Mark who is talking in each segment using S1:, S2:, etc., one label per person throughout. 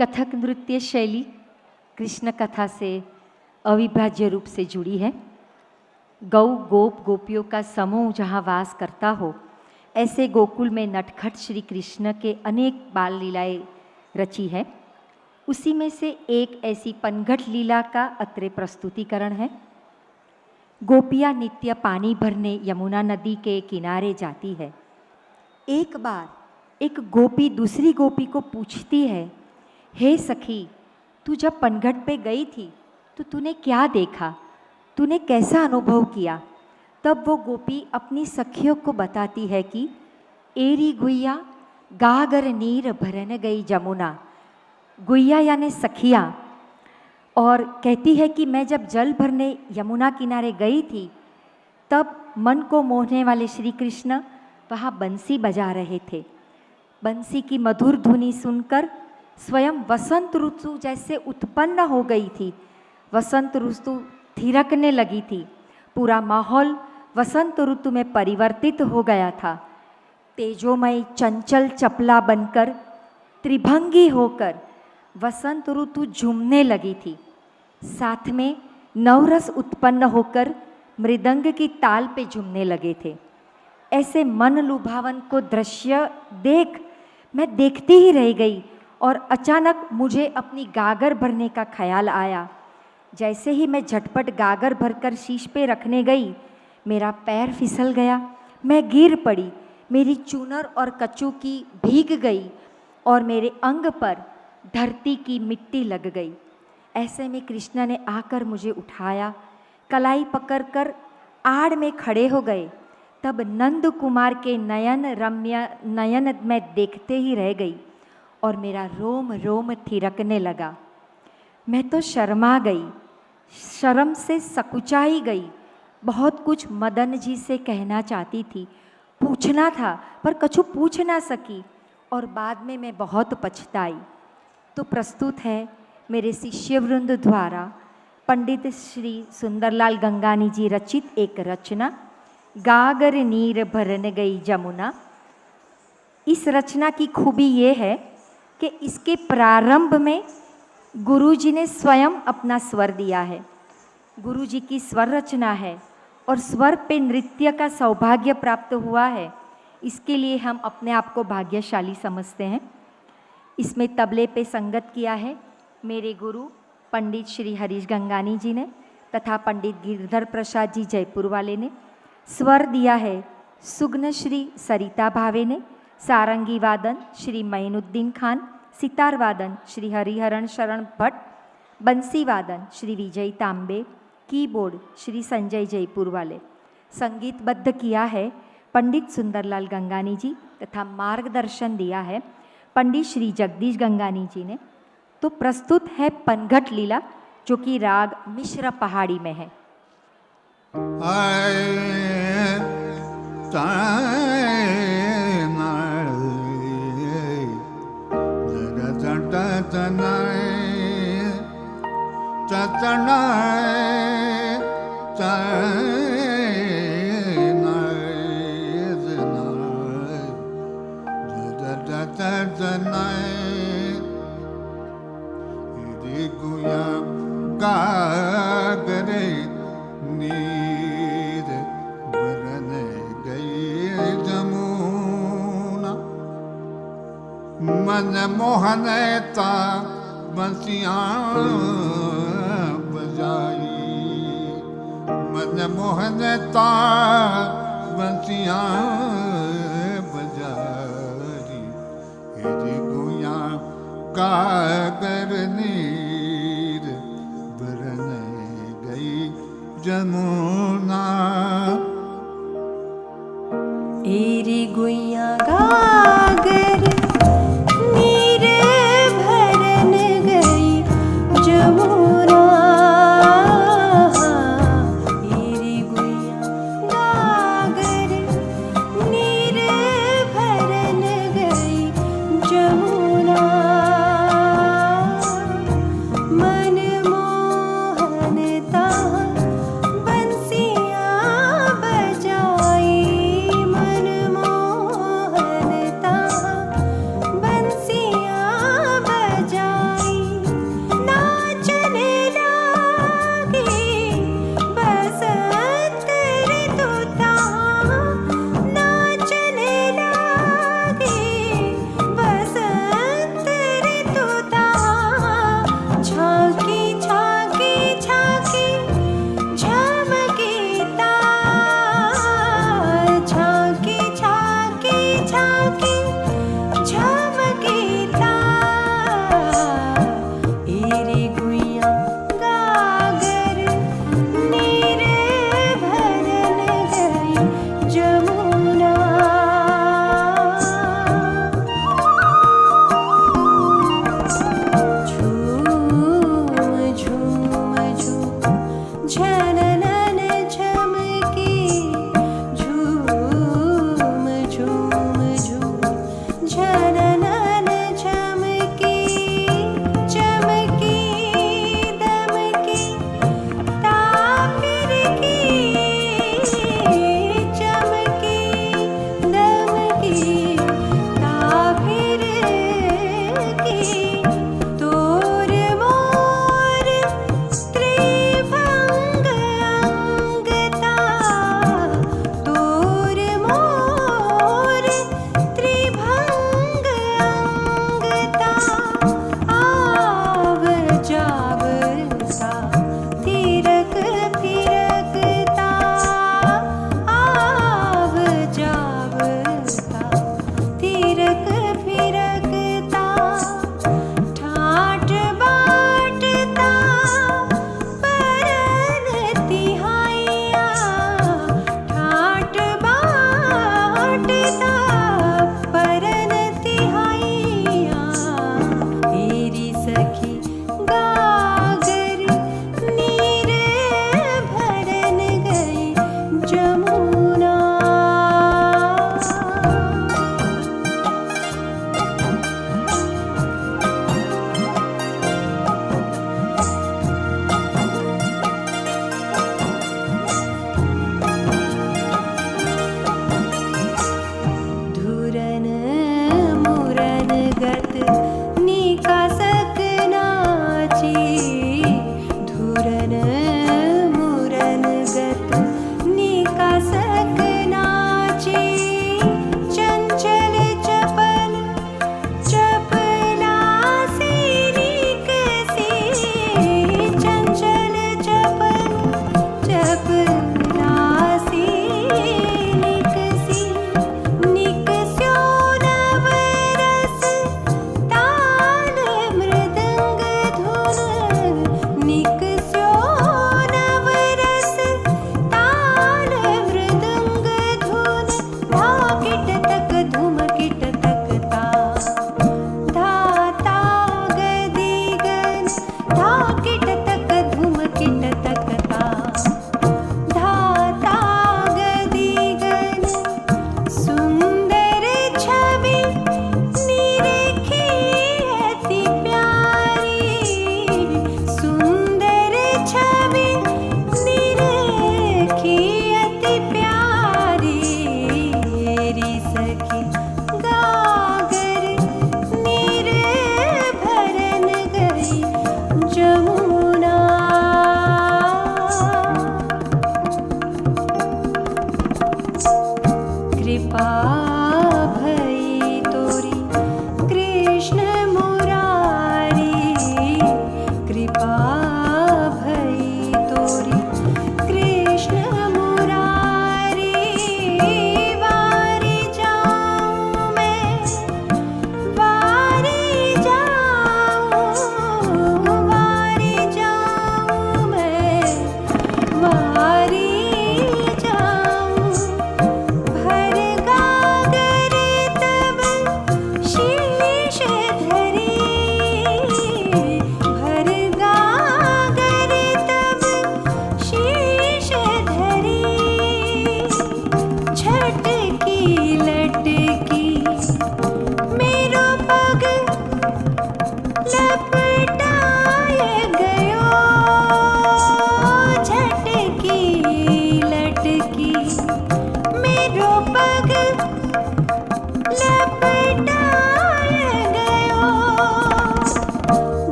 S1: कथक नृत्य शैली कृष्ण कथा से अविभाज्य रूप से जुड़ी है। गौ गोप गोपियों का समूह जहाँ वास करता हो, ऐसे गोकुल में नटखट श्री कृष्ण के अनेक बाल लीलाएं रची है। उसी में से एक ऐसी पनघट लीला का अत्रे प्रस्तुतिकरण है। गोपियाँ नित्य पानी भरने यमुना नदी के किनारे जाती है। एक बार एक गोपी दूसरी गोपी को पूछती है, हे सखी, तू जब पनघट पे गई थी तो तूने क्या देखा, तूने कैसा अनुभव किया? तब वो गोपी अपनी सखियों को बताती है कि एरी गुइया गागर नीर भरन गई जमुना। गुइया यानी सखियाँ, और कहती है कि मैं जब जल भरने यमुना किनारे गई थी तब मन को मोहने वाले श्री कृष्ण वहाँ बंसी बजा रहे थे। बंसी की मधुर धुनी सुनकर स्वयं वसंत ऋतु जैसे उत्पन्न हो गई थी। वसंत ऋतु थिरकने लगी थी। पूरा माहौल वसंत ऋतु में परिवर्तित हो गया था। तेजोमय चंचल चपला बनकर त्रिभंगी होकर वसंत ऋतु झूमने लगी थी। साथ में नवरस उत्पन्न होकर मृदंग की ताल पे झूमने लगे थे। ऐसे मन लुभावन को दृश्य देख मैं देखती ही रह गई और अचानक मुझे अपनी गागर भरने का ख्याल आया। जैसे ही मैं झटपट गागर भरकर शीश पे रखने गई, मेरा पैर फिसल गया, मैं गिर पड़ी। मेरी चूनर और कचू की भीग गई और मेरे अंग पर धरती की मिट्टी लग गई। ऐसे में कृष्ण ने आकर मुझे उठाया, कलाई पकड़कर आड़ में खड़े हो गए। तब नंद कुमार के नयन रम्य नयन मैं देखते ही रह गई और मेरा रोम रोम थिरकने लगा। मैं तो शर्मा गई, शर्म से सकुचाई गई। बहुत कुछ मदन जी से कहना चाहती थी, पूछना था, पर कछु पूछ ना सकी और बाद में मैं बहुत पछताई। तो प्रस्तुत है मेरे शिष्यवृंद द्वारा पंडित श्री सुंदरलाल गंगानी जी रचित एक रचना, गागर नीर भरन गई जमुना। इस रचना की खूबी ये है कि इसके प्रारंभ में गुरुजी ने स्वयं अपना स्वर दिया है। गुरुजी की स्वर रचना है और स्वर पे नृत्य का सौभाग्य प्राप्त हुआ है। इसके लिए हम अपने आप को भाग्यशाली समझते हैं। इसमें तबले पे संगत किया है मेरे गुरु पंडित श्री हरीश गंगानी जी ने तथा पंडित गिरधर प्रसाद जी जयपुर वाले ने। स्वर दिया है सुग्न श्री सरिता भावे ने। सारंगी वादन श्री मैनुद्दीन खान। सितार वादन श्री हरिहरण शरण भट्ट। बंसी वादन श्री विजय तांबे। कीबोर्ड श्री संजय जयपुर वाले। संगीतबद्ध किया है पंडित सुंदरलाल गंगानी जी तथा मार्गदर्शन दिया है पंडित श्री जगदीश गंगानी जी ने। तो प्रस्तुत है पनघट लीला, जो कि राग मिश्र पहाड़ी में है।
S2: गागरे नीर भरन गई जमुना। मन मोहनता बंसियां बजाई। मन मोहनता बंसियां बजाई। हेरी गुया गागर नीर भरन गई जमुना।
S3: एरी गुइया गागर नीर भरन गई जमुना। एरी गुइया गागर नीर भरन गई जमुना। मन मोहनता बंसियां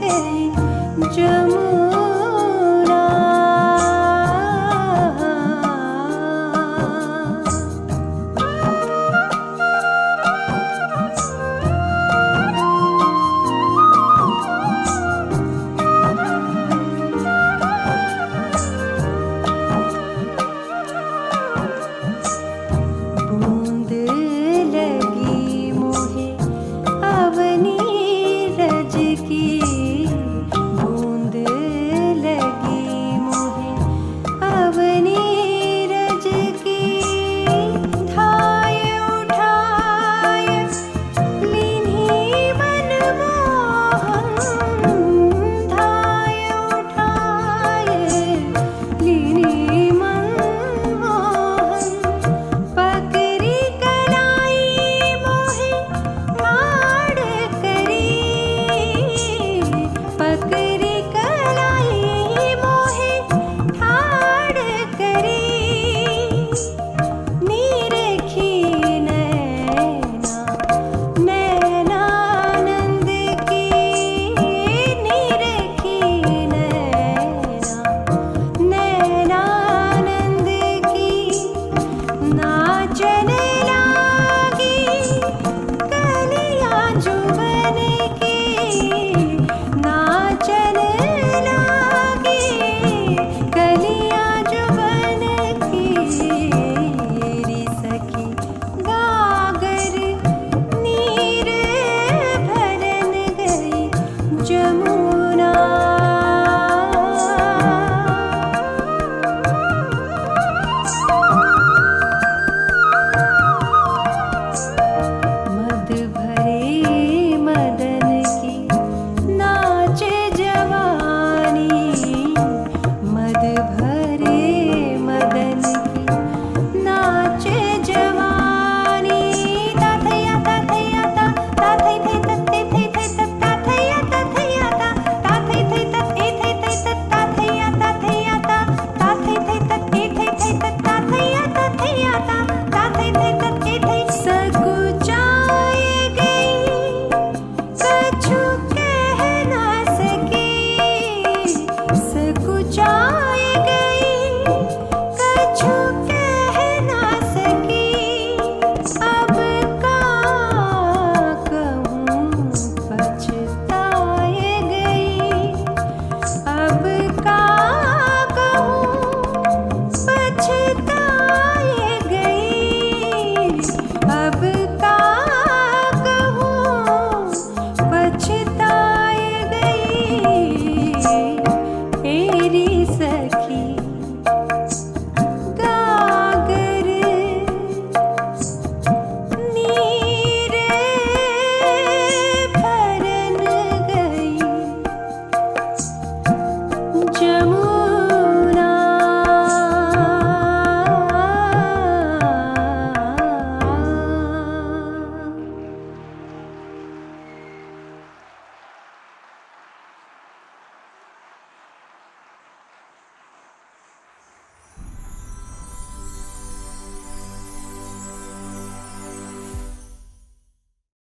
S3: गई जमुना